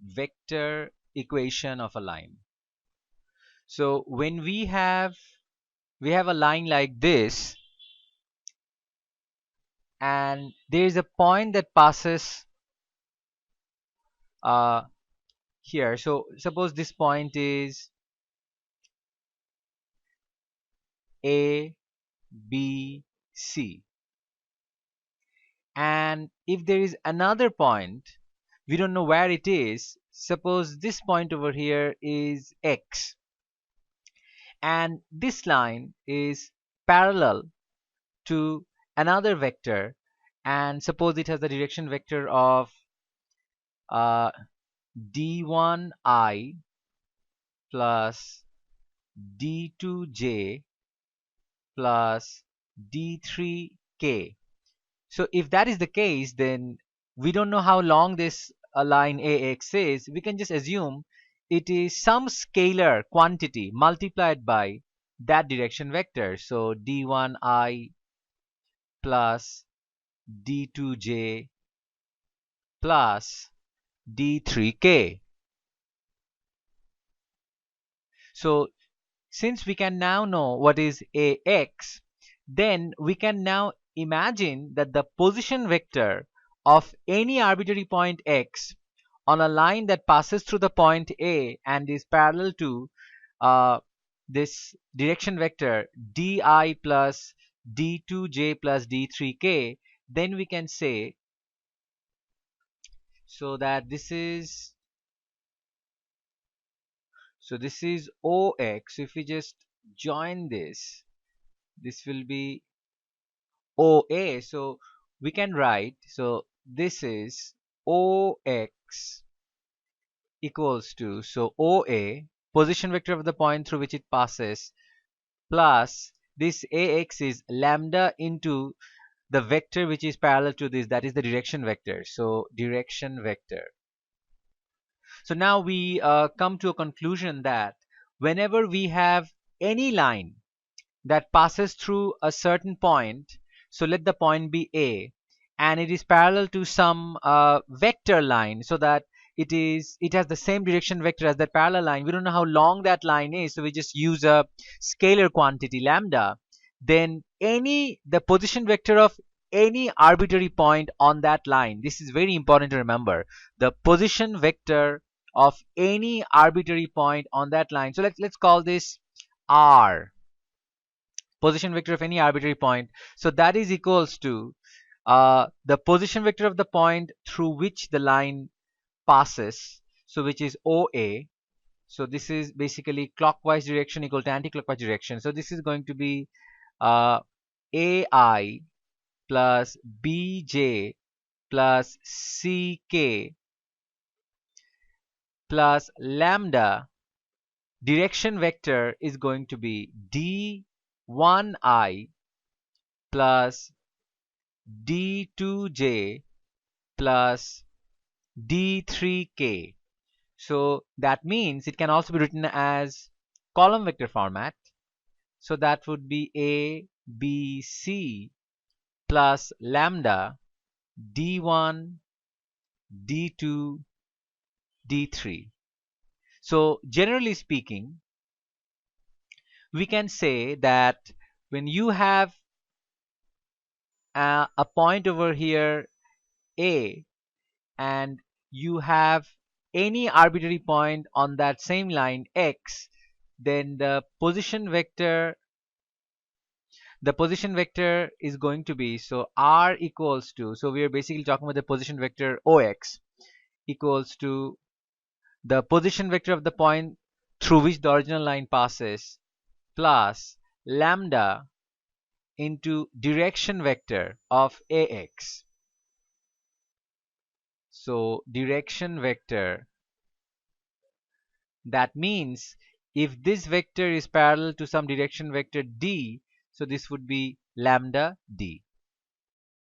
vector equation of a line. So when we have a line like this, and there is a point that passes uh, here. So suppose this point is A, B, C, and if there is another point, we don't know where it is. Suppose this point over here is X, and this line is parallel to another vector, and suppose it has the direction vector of uh, d1i plus d2j plus d3k. So if that is the case, then we don't know how long this line AX is. We can just assume it is some scalar quantity multiplied by that direction vector. So d1i plus d2j plus d3k. So since we can now know what is AX, then we can now imagine that the position vector of any arbitrary point X on a line that passes through the point A and is parallel to uh, this direction vector di plus d2j plus d3k, then we can say so that this is OX. If we just join this, this will be OA. So we can write, so this is OX equals to, so OA, position vector of the point through which it passes, plus this AX is lambda into the vector which is parallel to this, that is the direction vector. So direction vector. So now we come to a conclusion that whenever we have any line that passes through a certain point, so let the point be A, and it is parallel to some vector line, so that it has the same direction vector as that parallel line. We don't know how long that line is, so we just use a scalar quantity lambda. Then the position vector of any arbitrary point on that line, this is very important to remember, the position vector of any arbitrary point on that line, so let's call this R, position vector of any arbitrary point. So that is equals to the position vector of the point through which the line passes, so which is OA. So this is basically clockwise direction equal to anti-clockwise direction. So this is going to be AI plus BJ plus CK plus lambda. Direction vector is going to be D1I plus D2J plus D3K. So that means it can also be written as column vector format. So that would be A, B, C plus lambda D1, D2, D3. So generally speaking, we can say that when you have a point over here A, and you have any arbitrary point on that same line X, then the position vector is going to be, so R equals to, so we are basically talking about the position vector OX equals to the position vector of the point through which the original line passes plus lambda into direction vector of AX. So direction vector, that means if this vector is parallel to some direction vector D, so this would be lambda D.